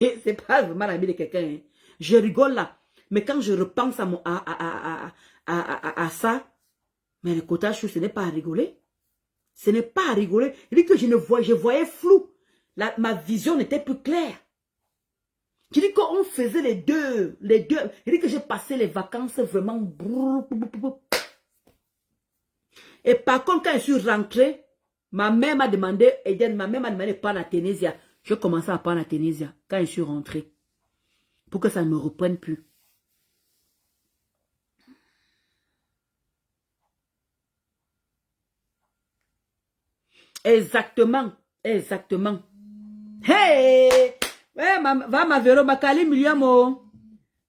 Et c'est pas vraiment l'ami de quelqu'un. Hein. Je rigole là. Mais quand je repense à ça, mais le quota chou, ce n'est pas à rigoler. Ce n'est pas à rigoler. Il dit que je voyais flou. Ma vision n'était plus claire. Je dis qu'on faisait les deux. Il dit que j'ai passé les vacances vraiment. Et par contre, quand je suis rentrée, ma mère m'a demandé, Eden, ma mère m'a demandé de prendre la Ténésia. Je commençais à prendre la Ténésia quand je suis rentrée. Pour que ça ne me reprenne plus. Exactement. Exactement. Hey! Ouais, va ma Véro, Makali Millium, oh.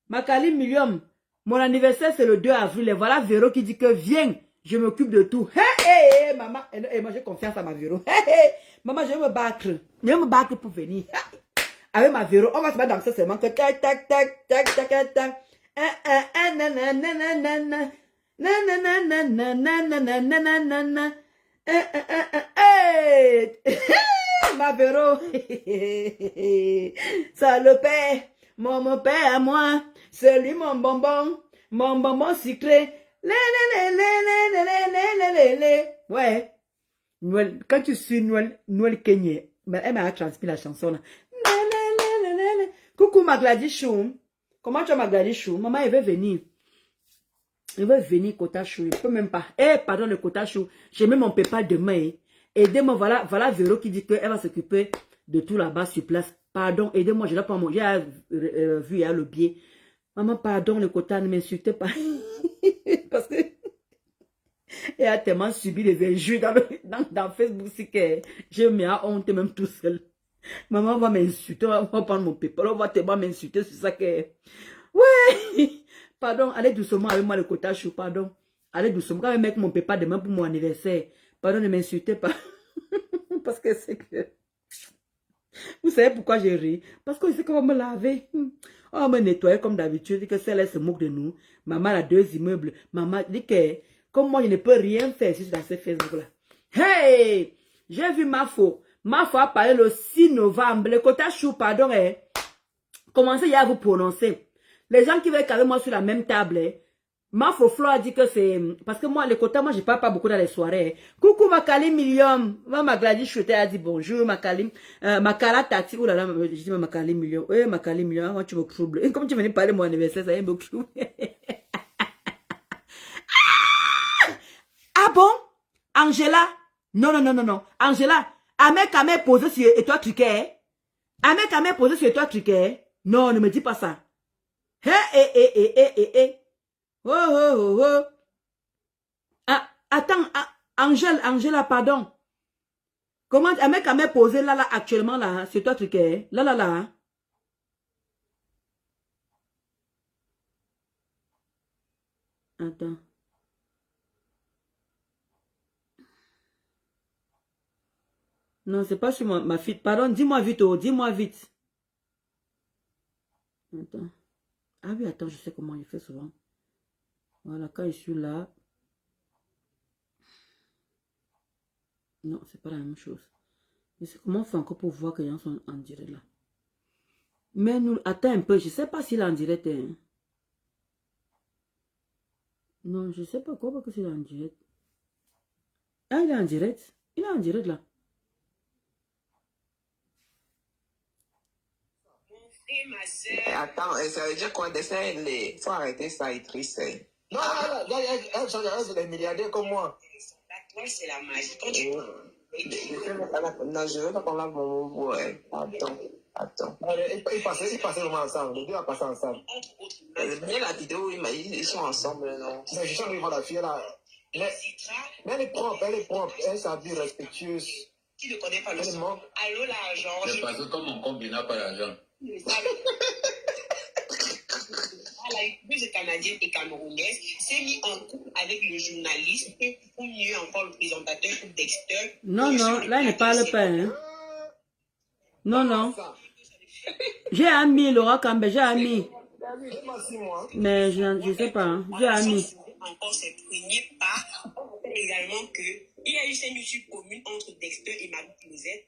Makali Millium. Mon anniversaire, c'est le 2 avril. Et voilà Véro qui dit que viens, je m'occupe de tout. Hey, hey, maman. Et moi, j'ai confiance à ma Véro. Hey, hey. Maman, je vais me battre. Je vais me battre pour venir. Avec ma Véro, on va se battre dans ce seulement que tac, tac, tac, tac, tac, tac, tac. Hey! Ma Véro, ça le père, mon père à moi, c'est lui mon bonbon sucré. Ouais, Noël, quand tu suis Noël Kenya, elle m'a transmis la chanson là. Coucou Magladi Chou, comment tu as Magladi Chou? Maman, elle veut venir. Il veut venir Kota Chou, il peut même pas. Eh, pardon, le Kota Chou, j'ai mis mon PayPal demain. Aidez-moi, voilà Véro qui dit qu'elle va s'occuper de tout là-bas sur place. Pardon, aidez-moi, je n'ai pas mon... J'ai vu il y a le biais. Maman, pardon, le quota, ne m'insultez pas. Parce que elle a tellement subi les injures dans Facebook, c'est que je me mets à honte même tout seul. Maman va m'insulter, on va prendre mon PayPal, on va tellement m'insulter sur ça que... Ouais. Pardon, allez doucement avec moi le quota chou, pardon. Allez doucement, quand même mettre mon PayPal demain pour mon anniversaire. Pardon, ne m'insultez pas. Parce que c'est que... Vous savez pourquoi j'ai ri? Parce qu'on sait qu'on va me laver. On va me nettoyer comme d'habitude. Que celle-là se moque de nous. Maman a 2 immeubles. Maman dit que, comme moi, je ne peux rien faire ici dans ce Facebook-là. Hey! J'ai vu Mafo. Mafo a parlé le 6 novembre. Le quota chou, pardon, commencez à vous prononcer. Les gens qui veulent avec moi sur la même table, Mafo Flo a dit que c'est... Parce que moi, les quotas, moi, je parle pas beaucoup dans les soirées. Coucou, Makali Million. Ma Gladys Chouette a dit bonjour, Makali. Makala Tati. Oh là là, je dis Makali Million. Oui, Makali Million, moi, tu me troubles. Et comme tu venais parler de mon anniversaire, ça y est, me trouble. Ah bon? Angela? Non, non, non, non, non. Angela, Amek Amek posé sur et toi, truquet. Amek Amek posé sur et toi, truquet. Non, ne me dis pas ça. Hé, hé, hé, hé, hé, hé, hé. Oh, oh, oh, oh. Ah, attends, Angela, pardon. Comment un mec a même posé là, actuellement, là, c'est toi, truc, là, là, là. Hein? Attends. Non, c'est pas sur ma fille. Pardon, dis-moi vite, oh, dis-moi vite. Attends. Ah oui, attends, je sais comment il fait souvent. Voilà, quand je suis là. Non, c'est pas la même chose. Je sais comment on fait encore pour voir que les gens sont en direct là. Mais nous, attends un peu, je sais pas s'il est en direct. Hein. Non, je sais pas quoi, parce que c'est en direct. Ah, il est en direct. Il est en direct là. Attends, ça veut dire quoi? Il faut arrêter ça, il triste. Non, elle change les milliardaires comme moi. C'est la magie. Non, je veux pas qu'on lave mon bout. Attends. Ils passaient vraiment ensemble. Les deux ont passé ensemble. Bien la vidéo, il m'a dit ils sont ensemble, non? Mais je sens que la fille là. Mais elle est propre, elle s'habille respectueuse. Tu ne connais pas le son. Allô, l'argent. C'est parce que comme mon compte n'a pas d'argent. La youtubeuse canadienne et camerounaise s'est mise en couple avec le journaliste ou mieux encore le présentateur Dexter. Non, non, là, il ne parle pas. Hein. Non, non. J'ai ami Laura Campbell, j'ai ami. Mais je ne sais pas, hein. J'ai ami. Encore s'exprimer par également que il y a eu une YouTube commune entre Dexter et Marie Closette.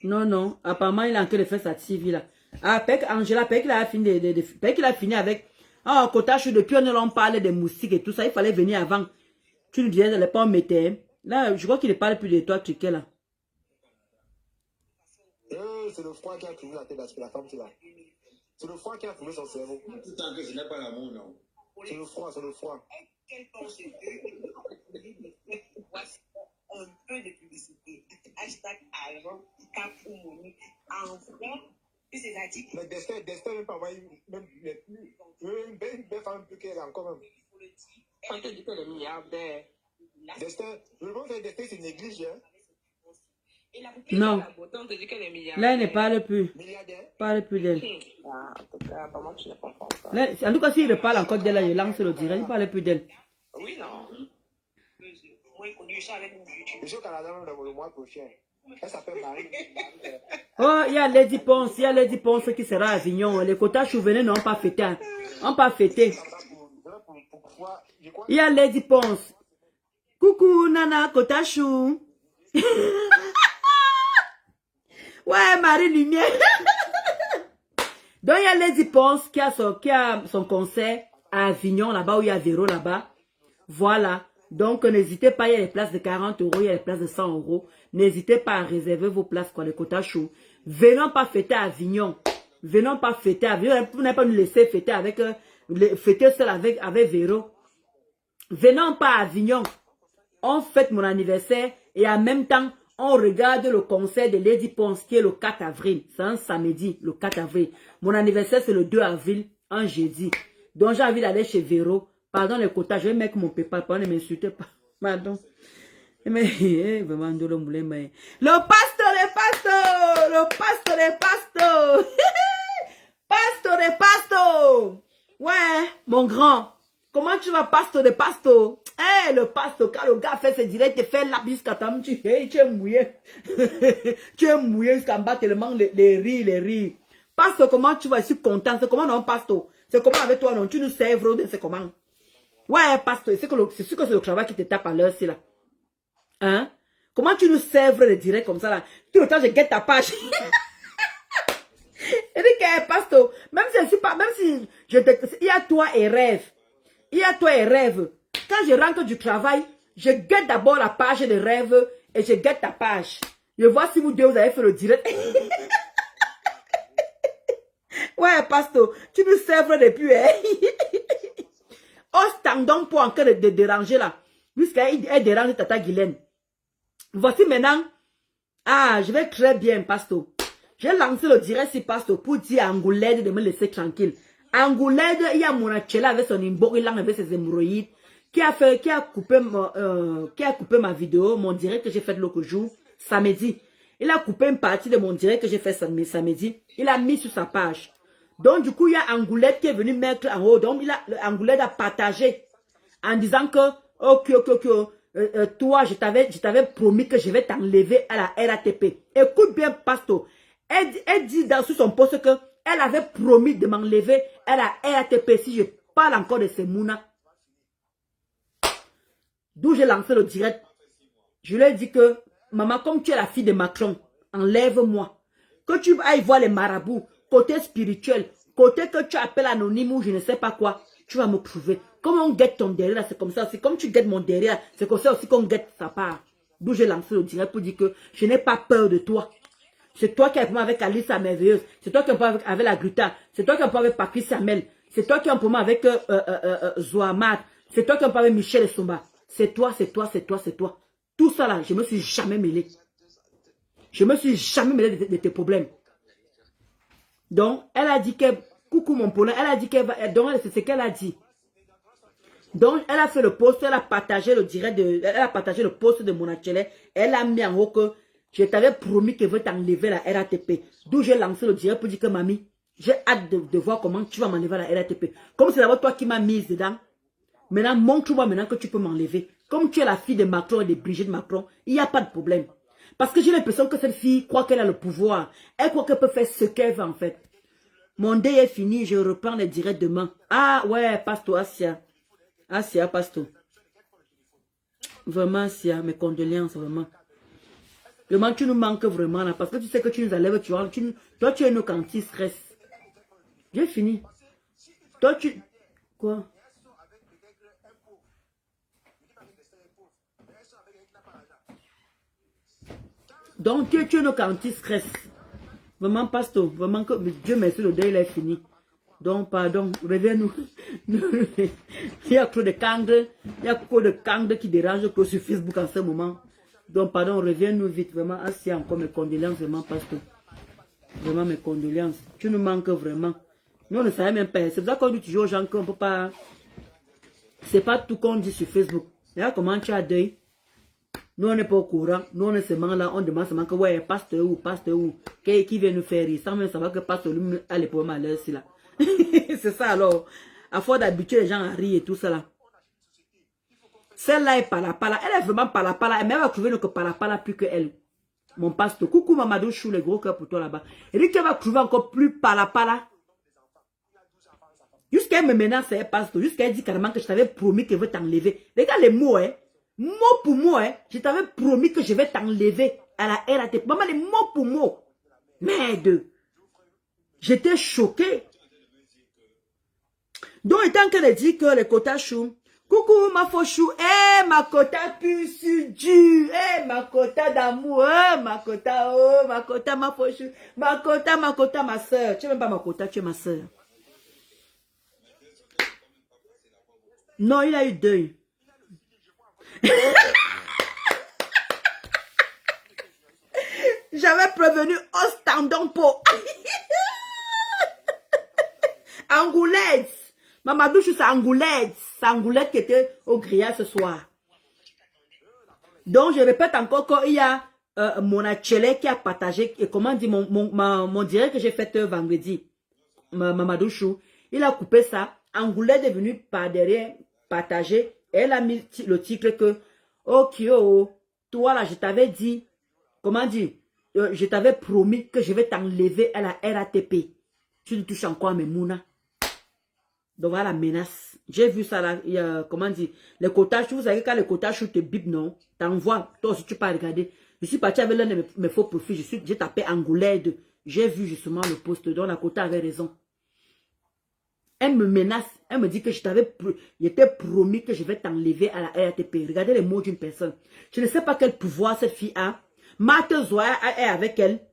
Non, non. Apparemment, il est en train de faire sa TV là. Ah, Pek Angela, Pek il a fini, Pek il a fini avec... Ah, Kotachu, depuis on en parlait des moustiques et tout ça, il fallait venir avant. Tu nous disais, les pommes mettaient. Là, je crois qu'il ne parle plus de toi, Triquet, là. C'est le froid qui a trouvé la tête de la femme qui là. C'est le froid qui a trouvé son cerveau. Tout tant que ce n'est pas l'amour, non. C'est le froid, c'est le froid. Quelle pense voici un peu de publicité. Hashtag argent, cap ou monnaie. En franc, c'est-à-dire Mais Destin même pas envoyé, même une belle femme plus qu'elle encore même. on te dit que le milliardaire. Destin, je pense que Destin c'est négligé. Hein? Non. On te dit que les milliardaires. Là, elle ne parle plus. Milliardaire. Parle plus d'elle. Ah, en tout cas, comment tu ne comprends pas? Là, en tout cas, s'il reparle encore d'elle, là, je lance le direct. Il ne parle plus d'elle. Oui, non. Moi, je connais ça avec mon YouTube. Je suis au Canada même dans le mois prochain. Elle s'appelle Marie. Oh, il y a Lady Ponce. Il y a Lady Ponce qui sera à Avignon. Les quotas Chouvenet n'ont pas fêté. N'ont pas fêté. Il y a Lady Ponce. Coucou, Nana, Kotachou. Ouais, Marie Lumière. Donc, il y a Lady Ponce qui a son concert à Avignon, là-bas, où il y a Véro, là-bas. Voilà. Donc, n'hésitez pas, il y a les places de 40 €, il y a les places de 100 €. N'hésitez pas à réserver vos places, quoi, les quotas chauds. Venons pas fêter à Avignon. Venons pas fêter à Avignon. Vous n'avez pas nous laisser fêter avec, fêter seul avec Véro. Venons pas à Avignon. On fête mon anniversaire et en même temps, on regarde le concert de Lady Ponce qui est le 4 avril. C'est un samedi, le 4 avril. Mon anniversaire, c'est le 2 avril, un jeudi. Donc, j'ai envie d'aller chez Véro. Pardon les quotas, je vais mettre mon PayPal. Pardon, ne m'insultez pas. Pardon. Mais, vraiment, le moulin, mais... Le pasteur, Pasteur de pasto. Ouais, mon grand. Comment tu vas, pasteur de pasto? Eh, le pasteur, quand le gars fait ses directs, il fait la bisque à ta main, tu es mouillé. Tu es mouillé jusqu'en bas tellement les rires. Pasteur, comment tu vas? Je suis content. C'est comment non, pasteur? C'est comment avec toi, non? Tu nous sers, c'est comment? Ouais, pasteur, c'est sûr que c'est le travail qui te tape à l'heure, c'est là. Hein? Comment tu nous sèvres les directs comme ça là? Tout le temps, je guette ta page. Il dit que, pasteur, même si je suis pas, même si il y a toi et rêve. Il y a toi et rêve. Quand je rentre du travail, je guette d'abord la page de rêve et je guette ta page. Je vois si vous deux, vous avez fait le direct. Ouais, pasteur, tu nous sèvres depuis, hein? Oh, standons pour encore de déranger là. Jusqu'elle dérange Tata Guylaine. Voici maintenant. Ah, je vais très bien, pasteur. J'ai lancé le direct sur pasteur pour dire à Angoulède de me laisser tranquille. Angoulède, il y a Monachela avec son imbo, il a avec ses hémorroïdes, qui a coupé ma vidéo, mon direct que j'ai fait l'autre jour, samedi. Il a coupé une partie de mon direct que j'ai fait samedi. Il a mis sur sa page. Donc, du coup, il y a Angoulède qui est venu mettre en haut. Donc, Angoulède a partagé en disant que, toi, je t'avais promis que je vais t'enlever à la RATP. Écoute bien, pasteur. Elle dit sous son poste que elle avait promis de m'enlever à la RATP si je parle encore de ces mounas. D'où j'ai lancé le direct. Je lui ai dit que, maman, comme tu es la fille de Macron, enlève-moi. Que tu ailles voir les marabouts, côté spirituel, côté que tu appelles anonyme ou je ne sais pas quoi, tu vas me prouver. Comme on guette ton derrière, c'est comme ça aussi. Comme tu guettes mon derrière, c'est comme ça aussi qu'on guette sa part. D'où j'ai lancé le direct pour dire que je n'ai pas peur de toi. C'est toi qui as un problème avec Alice la merveilleuse. C'est toi qui as un problème avec la Gluta. C'est toi qui as un problème avec Patrice Samel. C'est toi qui as un problème avec Zoamat. C'est toi qui as un problème avec Michel Sumba. C'est toi. Tout ça là, je me suis jamais mêlé. Je me suis jamais mêlé de tes problèmes. Donc, elle a dit que, coucou mon poulain, elle a dit qu'elle va, donc c'est ce qu'elle a dit. Donc, elle a fait le post, elle a partagé le direct elle a partagé le post de Monachele. Elle a mis en haut que je t'avais promis qu'elle veut t'enlever la RATP. D'où j'ai lancé le direct pour dire que mamie, j'ai hâte de voir comment tu vas m'enlever la RATP. Comme c'est d'abord toi qui m'as mise dedans. Maintenant, montre-moi maintenant que tu peux m'enlever. Comme tu es la fille de Macron et de Brigitte Macron, il n'y a pas de problème. Parce que j'ai l'impression que cette fille croit qu'elle a le pouvoir. Elle croit qu'elle peut faire ce qu'elle veut en fait. Mon dé est fini, je reprends les directs demain. Ah ouais, pasteur Asia. Asia, pasteur. Vraiment, Asia, mes condoléances, vraiment. Vraiment, tu nous manques vraiment là. Parce que tu sais que tu nous enlèves, toi, tu es nos anti-stress. J'ai fini. Toi, tu... Quoi? Donc, tu es nos anti-stress. Vraiment, pasteur. Vraiment, que Dieu merci, le deuil est fini. Donc, pardon, reviens-nous. Il y a trop de cangres. Il y a trop de cangres qui dérangent que sur Facebook en ce moment. Donc, pardon, reviens-nous vite. Vraiment, assez encore mes condoléances, vraiment, pasteur. Vraiment, mes condoléances. Tu nous manques vraiment. Nous, on ne savait même pas. C'est pour ça qu'on dit toujours aux gens qu'on ne peut pas... C'est pas tout qu'on dit sur Facebook. Là, comment tu as deuil? Nous, on n'est pas au courant. Nous, on est seulement là. On demande seulement que, ouais, pasteur où, qui vient nous faire rire. Sans même savoir que pasteur lui a les problèmes à l'heure, c'est là. C'est ça, alors. À force d'habituer les gens à rire et tout ça, là. Celle-là est palapala. Elle est vraiment palapala. Mais elle va trouver que palapala plus que elle. Mon pasteur. Coucou, Mamadou Chou, les gros cœurs pour toi là-bas. Elle dit qu'elle va trouver encore plus palapala. Jusqu'à elle me menace, c'est pasteur. Jusqu'à elle dit carrément que je t'avais promis qu'elle veut t'enlever. Regarde les mots, hein. Mot pour mot, hein. Je t'avais promis que je vais t'enlever à la RATP. Maman, les mots pour mot. Merde. J'étais choquée. Donc, il est en train de dire que les quotas chou. Coucou, ma faux chou. Eh, ma quota puce du. Eh, ma quota d'amour. Eh, ma quota, oh, ma quota, ma faux chou. Ma quota, ma soeur. Tu n'es même pas ma quota, tu es ma soeur. Non, il a eu deuil. J'avais prévenu Ostendon pour Angoulette. Mamadou, c'est Angoulette. C'est Angoulette qui était au grillage ce soir. Donc, je répète encore qu'il y a mon achélé qui a partagé, et comment dire, mon direct que j'ai fait vendredi. Mamadou Chou, il a coupé ça. Angoulette est venu par derrière partager. Elle a mis le titre que, ok, oh, toi là, je t'avais dit, comment dire, je t'avais promis que je vais t'enlever à la RATP. Tu ne touches encore à mes mounas. Donc voilà la menace. J'ai vu ça là, il y a, comment dire, les quotas, vous savez quand les quotas te bip, non, t'envoies, toi aussi tu peux regarder. Je suis parti avec l'un de mes faux profils, j'ai tapé Angoulède. J'ai vu justement le post, dont la quota avait raison. Elle me menace, elle me dit que je t'avais promis que je vais t'enlever à la RATP. Regardez les mots d'une personne. Je ne sais pas quel pouvoir cette fille a. Marthe Zoya est avec elle.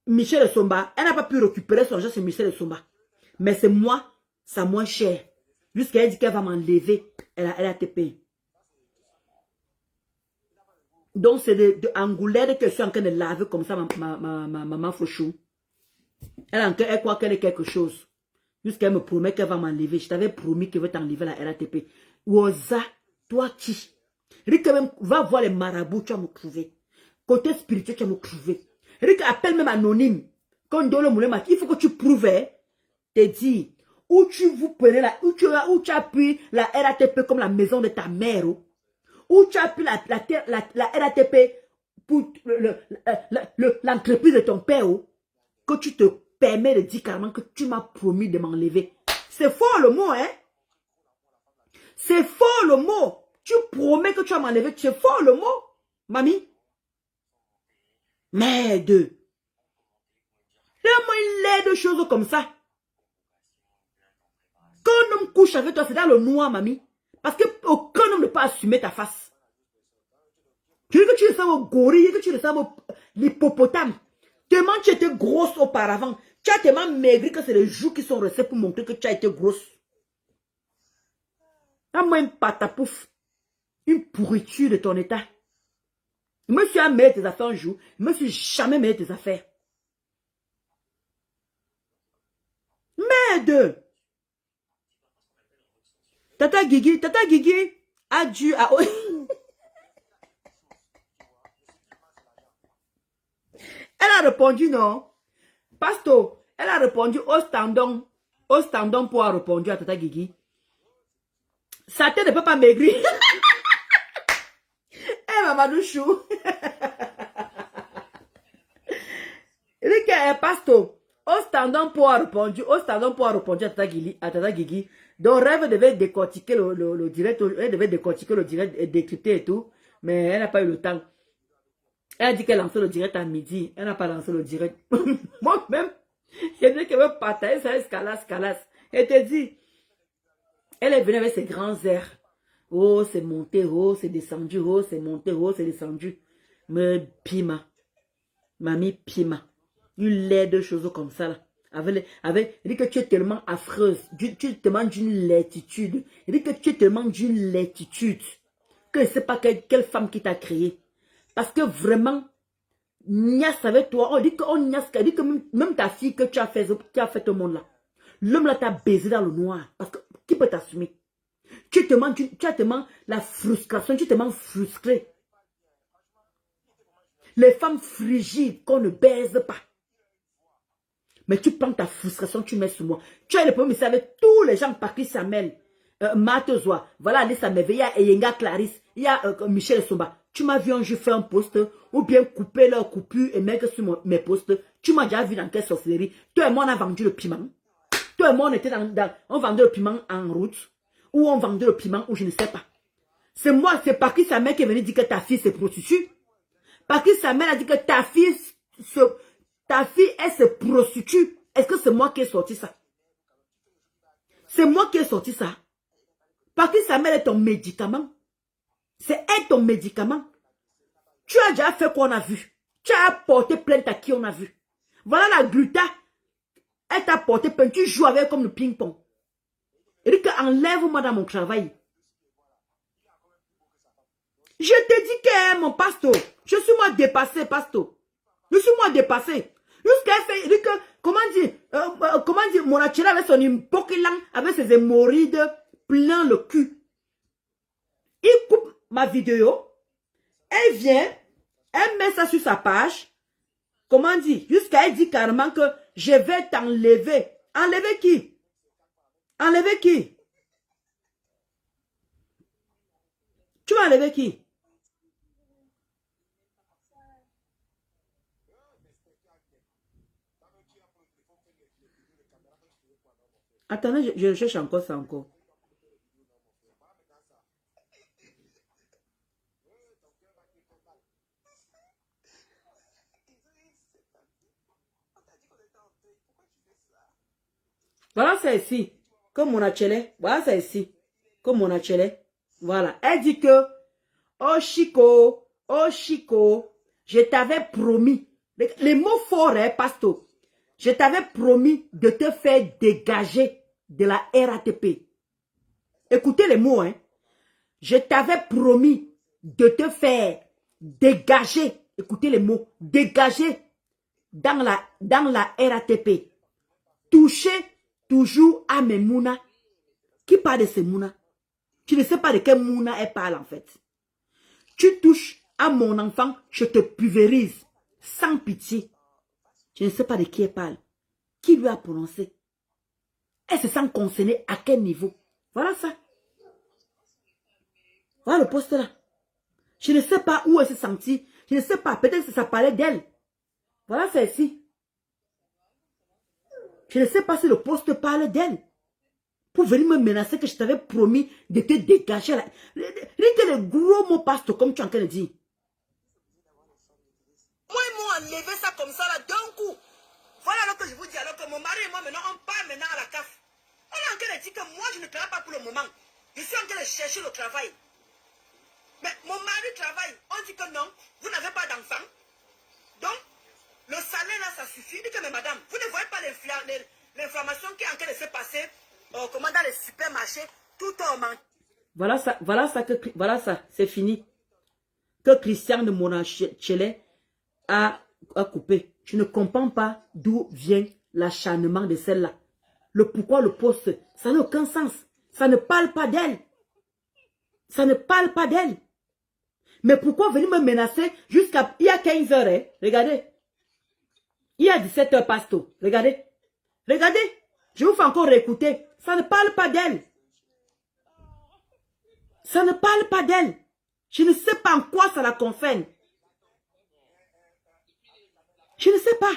Michel Somba, elle n'a pas pu récupérer son genre, c'est Michel Somba. Mais c'est moi, ça moins cher. Jusqu'à elle dit qu'elle va m'enlever à la RATP. Donc c'est de Angoulède que je suis en train de laver comme ça ma maman Fouchou. Elle croit qu'elle est quelque chose. Jusqu'à elle me promet qu'elle va m'enlever. Je t'avais promis qu'elle veut t'enlever la RATP. Ouza, toi qui? Rick, va voir les marabouts, tu vas me trouver. Côté spirituel, tu vas me trouver. Rick, appelle même anonyme. Quand on donne le moulin, il faut que tu prouves, te dis, où tu vous prenez là, où tu as pris la RATP comme la maison de ta mère, où tu as pris la RATP pour l'entreprise de ton père, que tu te permets de dire carrément que tu m'as promis de m'enlever. C'est fort le mot, hein? C'est fort le mot. Tu promets que tu vas m'enlever. C'est fort le mot, mamie. Merde. Donne-moi une laide de choses comme ça. Quand un homme couche avec toi, c'est dans le noir, mamie. Parce qu'aucun homme ne peut assumer ta face. Tu dis que tu ressembles au gorille, que tu ressembles au l'hippopotame. Tellement tu étais grosse auparavant. Tu as tellement maigri que c'est les joues qui sont restés pour montrer que tu as été grosse. Donne-moi une patapouf. Une pourriture de ton état. Je me suis mêlé tes affaires un jour. Je ne me suis jamais mêlé tes affaires. Merde! Tata Guigui a dû à... Elle a répondu non. Pasto, elle a répondu au standon pour avoir répondu à Tata Guigui. Sa tête ne peut pas maigrir. Eh, Mamadou Chou. Pasto, au standon pour avoir répondu à Tata Guigui. Donc, Rêve devait décortiquer le direct, elle devait décortiquer le direct et décrypter et tout, mais elle n'a pas eu le temps. Elle a dit qu'elle lançait le direct à midi, elle n'a pas lancé le direct. Moi-même, Je dis qu'elle veut partager ça, escalasse. Elle te dit, elle est venue avec ses grands airs. Oh, c'est monté, oh, c'est descendu, oh, c'est monté, oh, c'est descendu. Me pima. Mamie pima. Une laide de choses comme ça, là. Elle dit que tu es tellement affreuse. Tu es tellement d'une laititude. Elle dit que tu es tellement d'une laititude. Que je ne sais pas quelle femme qui t'a créé. Parce que vraiment, Nias avec toi, on dit que même ta fille que tu as fait au monde là, l'homme là t'a baisé dans le noir. Parce que qui peut t'assumer? Tu as tellement la frustration, tu es tellement frustré. Les femmes frigides qu'on ne baise pas. Mais tu prends ta frustration, tu mets sur moi. Tu as le problème ici avec tous les gens, Patrice Samuel, Matezoa, voilà, Alissa Meve, il y a Eyenga Clarisse, il y a Michel Somba. Tu m'as vu un jour faire un post, ou bien couper leur coupure et mettre sur mes posts. Tu m'as déjà vu dans quelle sorcellerie. Toi et moi, on a vendu le piment. Toi et moi, on était on vendait le piment en route, ou on vendait le piment, ou je ne sais pas. C'est moi, c'est Patrice Samuel qui est venu dire que ta fille, c'est prostituée. Patrice Samuel a dit que ta fille, elle se prostitue. Est-ce que c'est moi qui ai sorti ça? C'est moi qui ai sorti ça. Patrice Samuel est ton médicament. C'est elle ton médicament. Tu as déjà fait quoi on a vu. Tu as porté plainte à qui on a vu. Voilà la gluta. Elle t'a porté plainte. Tu joues avec elle comme le ping-pong. Elle dit qu'enlève-moi dans mon travail. Je te dis que mon pasteur, je suis moi dépassé, pasteur. Je suis moi dépassé. Jusqu'à fait, il dit que, comment dire, mon achela avec son hypocrilan, avec ses hémorroïdes plein le cul. Il coupe ma vidéo, elle vient, elle met ça sur sa page, comment dire, jusqu'à elle dit carrément que je vais t'enlever. Enlever qui? Enlever qui? Tu vas enlever qui? Attendez, je cherche encore ça encore. Voilà ça ici. Comme mon achele. Voilà ça ici. Comme mon achele. Voilà. Elle dit que, oh Chico, je t'avais promis. Les mots forts, hein, pasteur. Je t'avais promis de te faire dégager de la RATP. Écoutez les mots, hein. Je t'avais promis de te faire dégager. Écoutez les mots. Dégager dans la RATP. Toucher toujours à mes Mouna. Qui parle de ces Mouna? Tu ne sais pas de quel Mouna elle parle en fait. Tu touches à mon enfant, je te pulvérise. Sans pitié. Je ne sais pas de qui elle parle. Qui lui a prononcé? Elle se sent concernée à quel niveau? Voilà ça. Voilà le poste là. Je ne sais pas où elle s'est sentie. Je ne sais pas. Peut-être que ça parlait d'elle. Voilà ça ici. Je ne sais pas si le poste parle d'elle. Pour venir me menacer que je t'avais promis de te dégager. Regarde les gros mots pasteur comme tu es en train de dire. Moi, ils m'ont enlevé ça comme ça là d'un coup. Voilà alors que je vous dis, alors que mon mari et moi maintenant, on part maintenant à la CAF. On est en train de dire que moi, je ne travaille pas pour le moment. Je suis en train de chercher le travail. Mais mon mari travaille. On dit que non, vous n'avez pas d'enfant. Donc, le salaire là, ça suffit. Dit que, mais madame, vous ne voyez pas l'inflammation qui est en train de se passer comment dans les supermarchés, tout en manque. Voilà ça, c'est fini. Que Christian de Monachele a coupé. Je ne comprends pas d'où vient l'acharnement de celle-là. Le pourquoi le poste, ça n'a aucun sens. Ça ne parle pas d'elle. Ça ne parle pas d'elle. Mais pourquoi venir me menacer jusqu'à... Il y a 15 heures, hein? Regardez. Il y a 17 heures, pasteur. Regardez. Regardez. Je vous fais encore réécouter. Ça ne parle pas d'elle. Ça ne parle pas d'elle. Je ne sais pas en quoi ça la concerne. Je ne sais pas.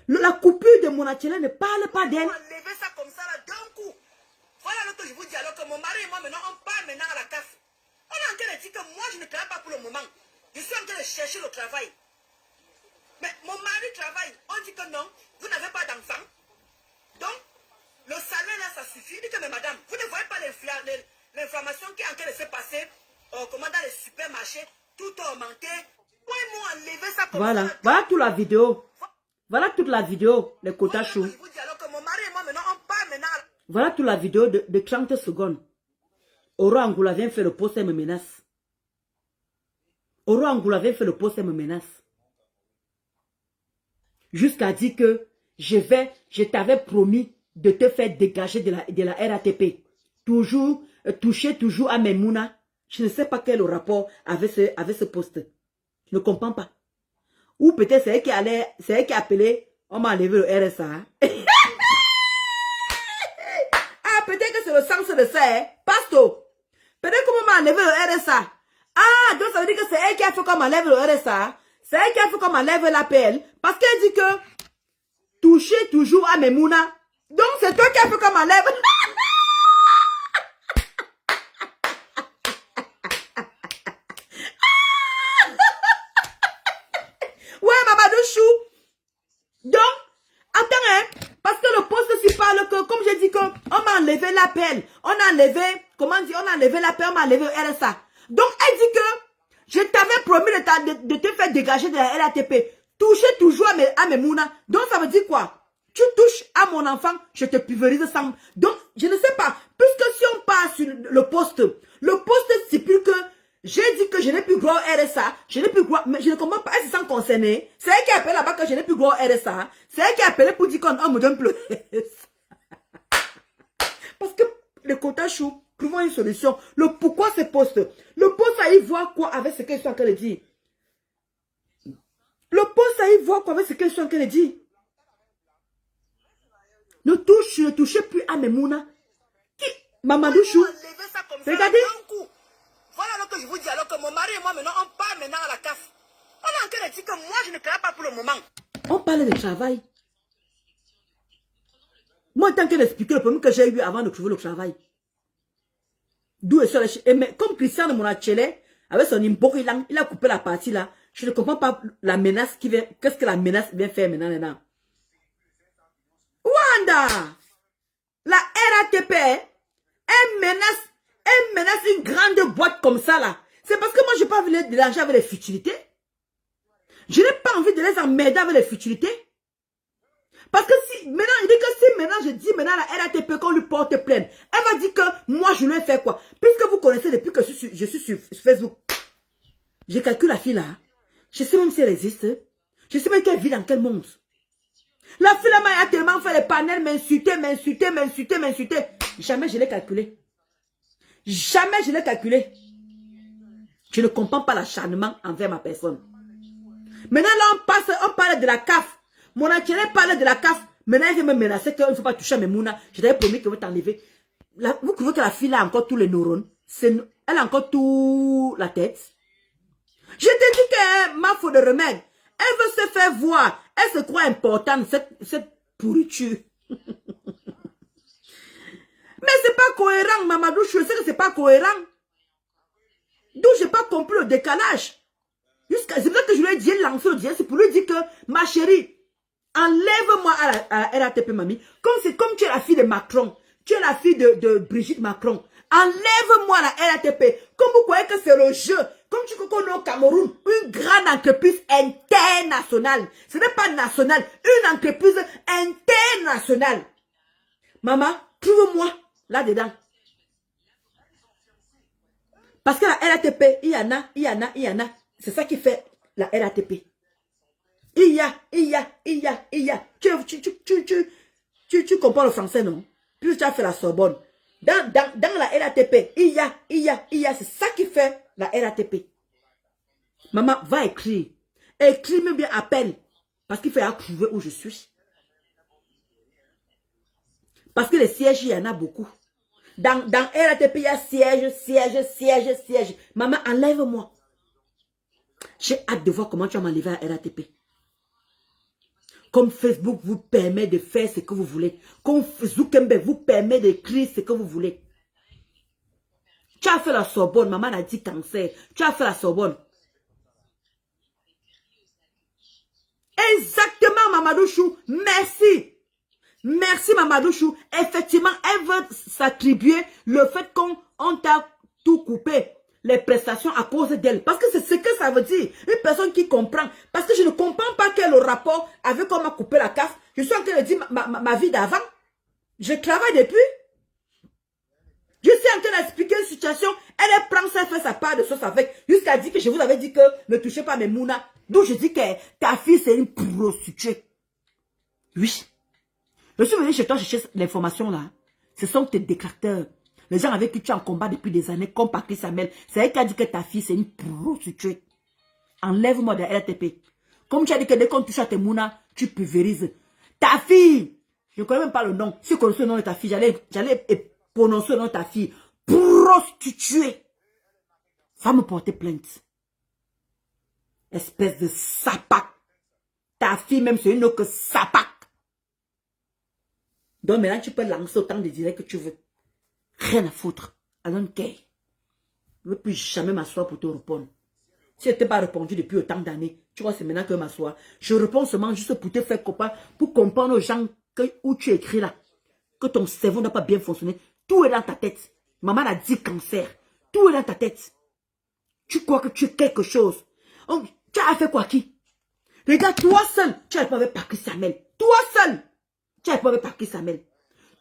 La coupure de mon atelier ne parle pas d'elle. Lever ça comme ça là d'un coup. Voilà ce que je vous dis alors que mon mari et moi maintenant on part maintenant à la CAF. On est en train de dire que moi je ne travaille pas pour le moment. Je suis en train de chercher le travail. Mais mon mari travaille. On dit que non, vous n'avez pas d'enfant. Donc, le salaire là, ça suffit. Dites que, mais madame, vous ne voyez pas l'inflammation qui est en train de se passer comment dans les supermarchés. Tout a augmenté. Moi, ils m'ont enlevé ça comme Voilà, ça. voilà toute la vidéo. Voilà toute la vidéo, les quotas chauds. Je vous dis alors que mon mari et moi, maintenant, on parle maintenant. Voilà toute la vidéo de 30 secondes. Aura Angoula vient faire le poste et me menace. Aura Angoula vient faire le poste et me menace. Jusqu'à dire que je t'avais promis de te faire dégager de la RATP. Toujours, toucher toujours à mes mounas. Je ne sais pas quel rapport avec ce poste. Je ne comprends pas. Ou peut-être c'est elle qui a appelé, on m'a enlevé le RSA. Ah, peut-être que c'est le sens de ça, hein? Pasto. Peut-être qu'on m'a enlevé le RSA. Ah, donc ça veut dire que c'est elle qui a fait qu'on m'enlève le RSA. C'est elle qui a fait qu'on m'enlève l'APL. Parce qu'elle dit que toucher toujours à mes mounas. Donc c'est toi qui a fait qu'on m'enlève. Ouais, Mamadouchou. Donc, attends, hein, parce que le poste s'y parle que, comme j'ai dit que, on m'a enlevé l'appel, on a enlevé, comment dire, on a enlevé l'appel, on m'a enlevé le RSA. Donc, elle dit que, je t'avais promis de te faire dégager de la RATP. Toucher toujours à mes mounas. Donc, ça veut dire quoi? Tu touches à mon enfant, je te pulvérise sans. Donc, je ne sais pas, puisque si on passe sur le poste stipule que, j'ai dit que je n'ai plus droit au RSA, je n'ai plus droit, mais je ne comprends pas, elle se sent concernée. C'est elle qui appelle là-bas que je n'ai plus droit au RSA. C'est elle qui a appelé pour dire qu'on me donne plus. Parce que le quota chou, trouvons une solution. Le pourquoi ce poste? Le poste, ça y voit quoi avec ce que je suis en train de dire? Le poste, ça y voit quoi avec ce que je suis en train de dire? Ne touchez plus à mes mounas. Qui? Mamadouchou. Regardez. Voilà alors que je vous dis, alors que mon mari et moi, maintenant, on parle maintenant à la CAF. On est en train de dire que moi, je ne travaille pas pour le moment. On parle de travail. Moi, en tant que d'expliquer le problème que j'ai eu avant de trouver le travail. D'où est ce... Mais comme Christian de Monachele, avec son imbo, il a coupé la partie là. Je ne comprends pas la menace qui vient. Qu'est-ce que la menace vient faire maintenant? Wanda! La RATP, elle menace une grande boîte comme ça là. C'est parce que moi, je n'ai pas envie de déranger avec les futilités. Je n'ai pas envie de les emmerder avec les futilités. Parce que si, maintenant, il dit que si maintenant, je dis maintenant à la RATP qu'on lui porte plainte, elle va dire que moi, je lui ai fait quoi? Puisque vous connaissez depuis que je suis sur Facebook. Je calcule la fille là. Je sais même si elle existe. Je sais même qu'elle vit dans quel monde. La fille là, a tellement fait les panels, m'insulter. Jamais je l'ai calculé. Jamais je l'ai calculé. Je ne comprends pas l'acharnement envers ma personne. Maintenant là, on parle de la CAF. Mon atelier parle de la CAF. Maintenant, il veut me menacer qu'il ne faut pas toucher à mes mounas. Je t'avais promis que je vais t'enlever. Vous trouvez que la fille a encore tous les neurones? Elle a encore tout la tête. Je te dis qu'elle m'a fait de remède. Elle veut se faire voir. Elle se croit importante, cette pourriture. Mais c'est pas cohérent, Mamadou. Je sais que c'est pas cohérent. D'où j'ai pas compris le décalage. C'est vrai que je lui ai dit, lancer le diable, c'est pour lui dire que, ma chérie, enlève-moi à la RATP, mamie. Comme tu es la fille de Macron, tu es la fille de Brigitte Macron. Enlève-moi la RATP. Comme vous croyez que c'est le jeu, comme tu connais au Cameroun, une grande entreprise internationale. Ce n'est pas national, une entreprise internationale. Maman, trouve-moi là-dedans. Parce que la RATP, il y en a. C'est ça qui fait la RATP. Il y a. Tu comprends le français, non? Puis tu as fait la Sorbonne. Dans la RATP, il y a. C'est ça qui fait la RATP. Maman, va écrire. Écris-moi bien, appelle. Parce qu'il faut trouver où je suis. Parce que les sièges, il y en a beaucoup. Dans RATP, il y a siège. Maman, enlève-moi. J'ai hâte de voir comment tu vas m'enlever à RATP. Comme Facebook vous permet de faire ce que vous voulez. Comme Zuckerberg vous permet d'écrire ce que vous voulez. Tu as fait la Sorbonne. Maman a dit cancer. Tu as fait la Sorbonne. Exactement, Mamadou Chou. Merci. Merci, Mamadou Chou. Effectivement, elle veut s'attribuer le fait qu'on t'a tout coupé, les prestations à cause d'elle. Parce que c'est ce que ça veut dire. Une personne qui comprend. Parce que je ne comprends pas quel est le rapport avec on m'a coupé la CAF. Je suis en train de dire ma vie d'avant. Je travaille depuis. Je suis en train d'expliquer une situation. Elle prend ça, fait sa part de sauce avec. Jusqu'à dire que je vous avais dit que ne touchez pas mes mounas. D'où je dis que ta fille c'est une prostituée. Oui. Je suis venu chez toi chercher l'information là. Ce sont tes détracteurs. Les gens avec qui tu es en combat depuis des années, comme Patrice Samuel. C'est elle qui a dit que ta fille c'est une prostituée. Enlève-moi de RTP. Comme tu as dit que dès qu'on touche à tes mounas, tu pulvérises. Ta fille. Je ne connais même pas le nom. Si je connaissais le nom de ta fille, j'allais prononcer le nom de ta fille. Prostituée. Va me porter plainte. Espèce de sapac. Ta fille même c'est une autre sapac. Donc maintenant tu peux lancer autant de directs que tu veux. Rien à foutre. I don't care. Je ne veux plus jamais m'asseoir pour te répondre. Si je t'ai pas répondu depuis autant d'années, tu vois c'est maintenant que je m'assois. Je réponds seulement juste pour te faire copain, pour comprendre aux gens où tu écris là. Que ton cerveau n'a pas bien fonctionné. Tout est dans ta tête. Maman a dit cancer. Tout est dans ta tête. Tu crois que tu es quelque chose. Oh, tu as fait quoi qui? Regarde, toi seul, tu as pas avec Patrice Samuel. Toi seul, tu as pas avec Patrice Samuel.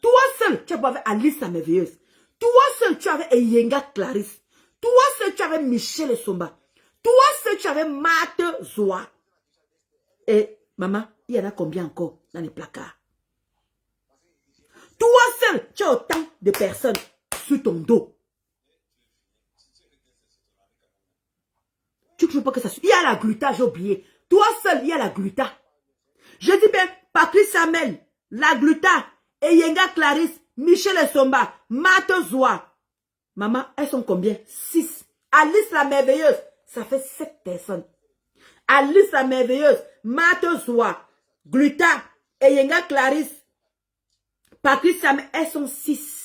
Toi seul, tu as pas avec Alice la merveilleuse. Toi seul, tu avais Eyenga Clarisse. Toi seul, tu avais Michel Somba. Toi seul, tu avais Marthe Zoa. Et maman, il y en a combien encore dans les placards? Toi seul, tu as autant de personnes sur ton dos. Tu ne trouves pas que ça suffit? Il y a la gluta, j'ai oublié. Toi seul, il y a la gluta. Je dis bien, Patrice Samuel, la gluta, Eyenga Clarisse, Michel Somba, Marthe Zoa. Maman, elles sont combien? 6. Alice la merveilleuse, ça fait 7 personnes. Alice la merveilleuse, Marthe Zoa, gluta, Eyenga Clarisse, Patrice Samuel, elles sont 6.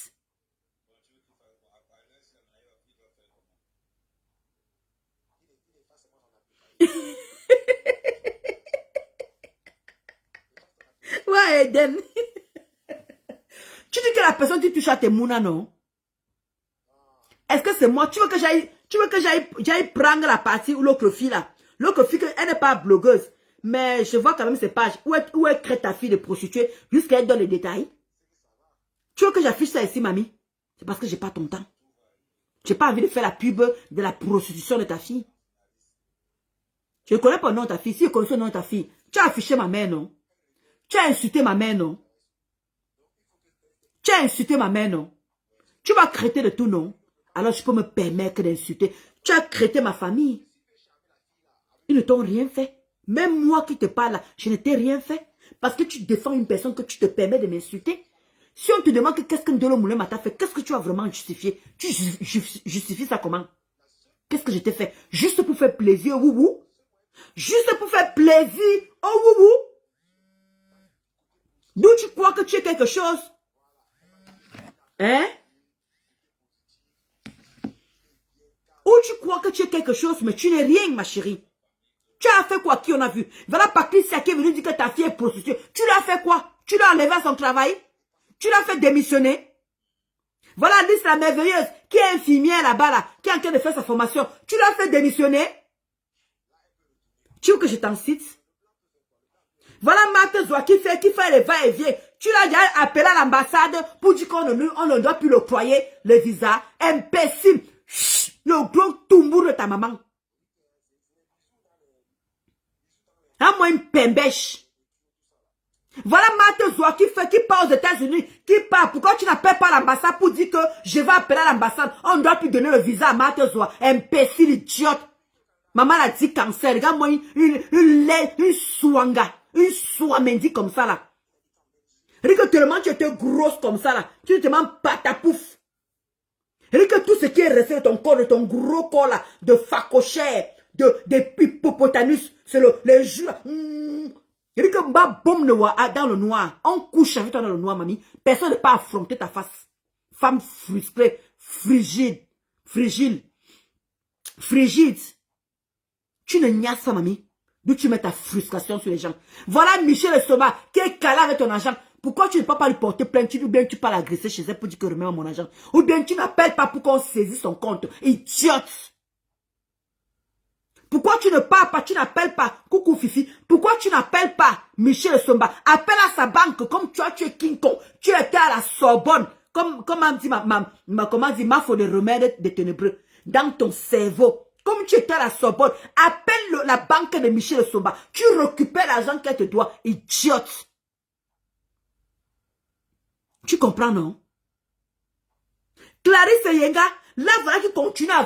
Ouais, Eden. Tu dis que la personne qui touche à tes mounas, non? Est-ce que c'est moi? Tu veux que j'aille prendre la partie ou l'autre fille là? L'autre fille, elle n'est pas blogueuse. Mais je vois quand même ses pages. Où elle crée ta fille de prostituée jusqu'à elle donne les détails. Tu veux que j'affiche ça ici, mamie? C'est parce que j'ai pas ton temps. J'ai pas envie de faire la pub de la prostitution de ta fille. Je ne connais pas le nom de ta fille. Si je connais le nom de ta fille, tu as affiché ma mère, non? Tu as insulté ma mère, non? Tu as insulté ma mère, non? Tu vas traiter de tout, non? Alors je peux me permettre d'insulter. Tu as traité ma famille. Ils ne t'ont rien fait. Même moi qui te parle, je ne t'ai rien fait. Parce que tu défends une personne que tu te permets de m'insulter. Si on te demande qu'est-ce que Ndolo Moulin t'a fait, qu'est-ce que tu as vraiment justifié? Tu justifies ça comment? Qu'est-ce que je t'ai fait? Juste pour faire plaisir au woubou? Juste pour faire plaisir au woubou? D'où tu crois que tu es quelque chose? Hein? Où tu crois que tu es quelque chose, mais tu n'es rien, ma chérie. Tu as fait quoi? Qui on a vu? Voilà Patricia qui est venue dire que ta fille est prostituée. Tu l'as fait quoi? Tu l'as enlevé à son travail? Tu l'as fait démissionner? Voilà Alice la merveilleuse, qui est infirmière là-bas, là, qui est en train de faire sa formation. Tu l'as fait démissionner? Tu veux que je t'en cite? Voilà Marthe Zoa qui fait les va-et-vient. Tu l'as déjà appelé à l'ambassade pour dire qu'on ne doit plus l'octroyer le visa. Imbécile. Chut, le gros toumbour de ta maman. À moi une pembèche. Voilà Marthe Zoa qui part aux États-Unis, qui part. Pourquoi tu n'appelles pas l'ambassade pour dire que je vais appeler à l'ambassade? On ne doit plus donner le visa à Marthe Zoa. Imbécile, idiote. Maman a dit cancer. Regarde-moi une swanga. Une soie-mendi comme ça là. Regarde tellement tu étais grosse comme ça là. Tu te demandes pas ta pouf. Regarde tout ce qui est resté de ton corps, de ton gros corps là. De facochère. De hippopotamus. C'est les jus. Regarde ma bombe dans le noir. On couche avec toi dans le noir, mamie. Personne n'est pas affronté ta face. Femme frustrée. Frigide. Tu ne niaises pas, mamie. D'où tu mets ta frustration sur les gens. Voilà Michel Soma qui est calé avec ton argent. Pourquoi tu ne peux pas lui porter plainte, ou bien tu peux l'agresser chez elle pour dire que remets mon argent. Ou bien tu n'appelles pas pour qu'on saisisse son compte. Idiote. Pourquoi tu ne parles pas, tu n'appelles pas Coucou Fifi. Pourquoi tu n'appelles pas Michel Somba? Appelle à sa banque comme toi, tu es King Kong. Tu étais à la Sorbonne. Comme on dit ma faut des remèdes des ténébreux. Dans ton cerveau. Comme tu étais à la Sorbonne. Appelle la banque de Michel Somba. Tu récupères l'argent qu'elle te doit. Idiote. Tu comprends, non? Clarisse Yenga, là, voilà qui continue à